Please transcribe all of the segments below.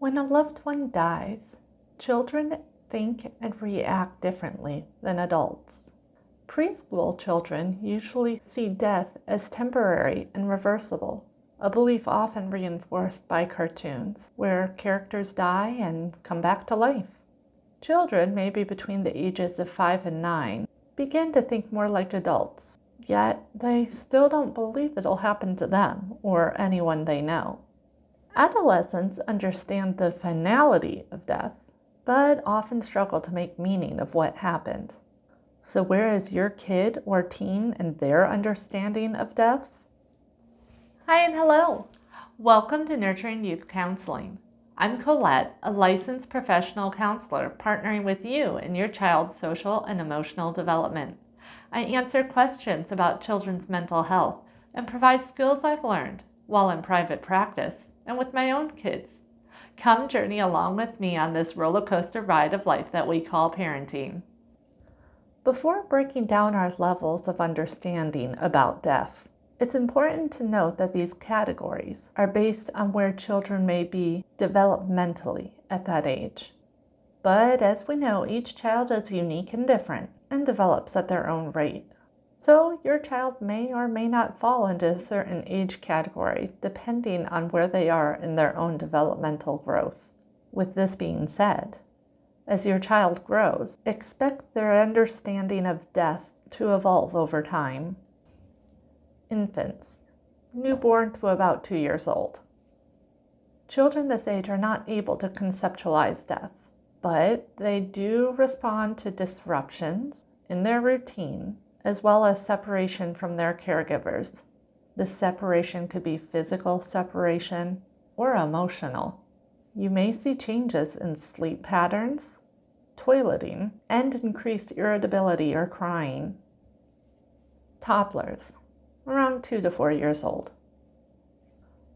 When a loved one dies, children think and react differently than adults. Preschool children usually see death as temporary and reversible, a belief often reinforced by cartoons, where characters die and come back to life. Children, maybe between the ages of 5 and 9, begin to think more like adults, yet they still don't believe it'll happen to them or anyone they know. Adolescents understand the finality of death, but often struggle to make meaning of what happened. So where is your kid or teen in their understanding of death? Hi and hello. Welcome to Nurturing Youth Counseling. I'm Colette, a licensed professional counselor partnering with you in your child's social and emotional development. I answer questions about children's mental health and provide skills I've learned while in private practice and with my own kids. Come journey along with me on this roller coaster ride of life that we call parenting. Before breaking down our levels of understanding about death, it's important to note that these categories are based on where children may be developmentally at that age. But as we know, each child is unique and different and develops at their own rate. So your child may or may not fall into a certain age category depending on where they are in their own developmental growth. With this being said, as your child grows, expect their understanding of death to evolve over time. Infants, newborn to about 2 years old. Children this age are not able to conceptualize death, but they do respond to disruptions in their routine as well as separation from their caregivers. This separation could be physical separation or emotional. You may see changes in sleep patterns, toileting, and increased irritability or crying. Toddlers, around 2 to 4 years old.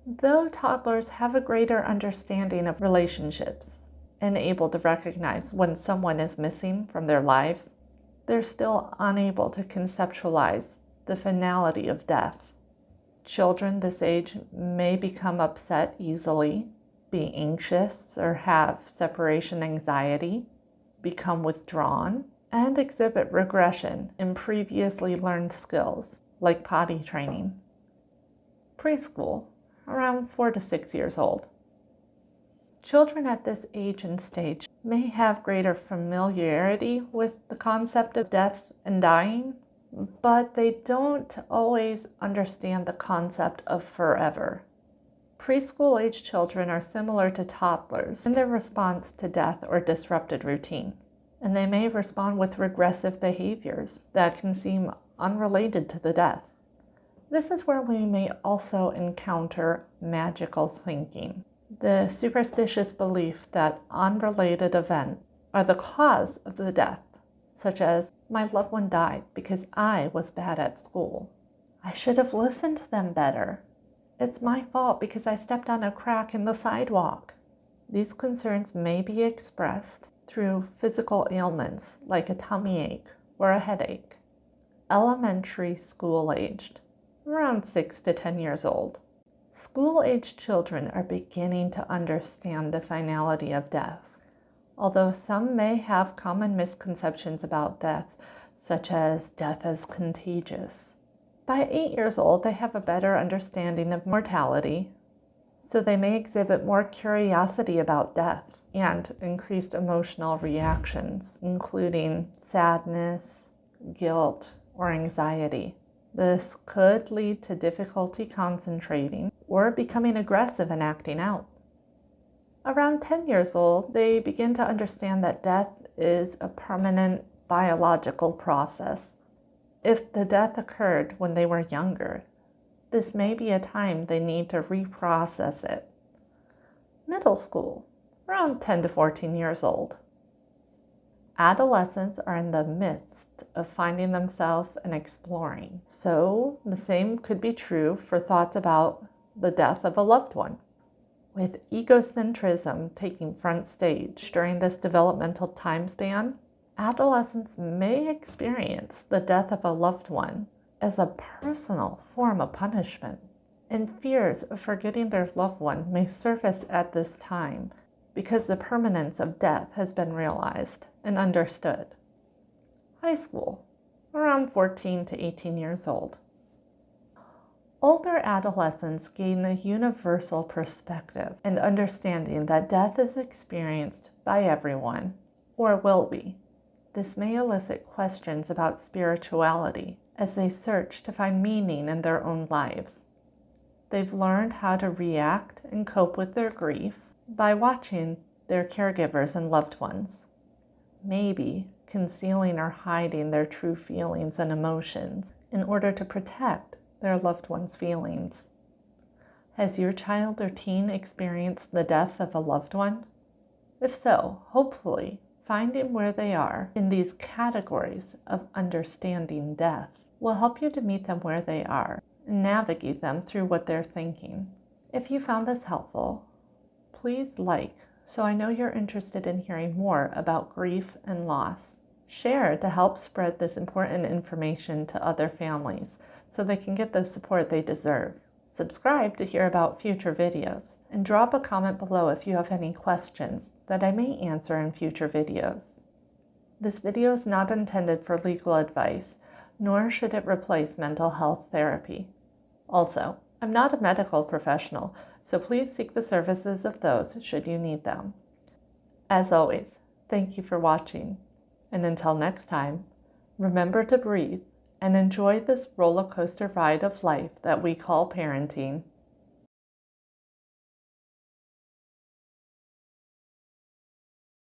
Though toddlers have a greater understanding of relationships and able to recognize when someone is missing from their lives, they're still unable to conceptualize the finality of death. Children this age may become upset easily, be anxious or have separation anxiety, become withdrawn, and exhibit regression in previously learned skills like potty training. Preschool, around 4 to 6 years old. Children at this age and stage may have greater familiarity with the concept of death and dying, but they don't always understand the concept of forever. Preschool-age children are similar to toddlers in their response to death or disrupted routine, and they may respond with regressive behaviors that can seem unrelated to the death. This is where we may also encounter magical thinking, the superstitious belief that unrelated events are the cause of the death, such as, my loved one died because I was bad at school. I should have listened to them better. It's my fault because I stepped on a crack in the sidewalk. These concerns may be expressed through physical ailments like a tummy ache or a headache. Elementary school aged, around 6 to 10 years old. School-aged children are beginning to understand the finality of death, although some may have common misconceptions about death, such as death as contagious. By 8 years old, they have a better understanding of mortality, so they may exhibit more curiosity about death and increased emotional reactions, including sadness, guilt, or anxiety. This could lead to difficulty concentrating or becoming aggressive and acting out. Around 10 years old, they begin to understand that death is a permanent biological process. If the death occurred when they were younger, this may be a time they need to reprocess it. Middle school, around 10 to 14 years old. Adolescents are in the midst of finding themselves and exploring, so the same could be true for thoughts about the death of a loved one. With egocentrism taking front stage during this developmental time span, adolescents may experience the death of a loved one as a personal form of punishment, and fears of forgetting their loved one may surface at this time because the permanence of death has been realized and understood. High school, around 14 to 18 years old. Older adolescents gain a universal perspective and understanding that death is experienced by everyone, or will be. This may elicit questions about spirituality as they search to find meaning in their own lives. They've learned how to react and cope with their grief by watching their caregivers and loved ones, maybe concealing or hiding their true feelings and emotions in order to protect their loved one's feelings. Has your child or teen experienced the death of a loved one? If so, hopefully, finding where they are in these categories of understanding death will help you to meet them where they are and navigate them through what they're thinking. If you found this helpful, please like so I know you're interested in hearing more about grief and loss. Share to help spread this important information to other families so they can get the support they deserve. Subscribe to hear about future videos, and drop a comment below if you have any questions that I may answer in future videos. This video is not intended for legal advice, nor should it replace mental health therapy. Also, I'm not a medical professional, so please seek the services of those should you need them. As always, thank you for watching, and until next time, remember to breathe and enjoy this roller coaster ride of life that we call parenting.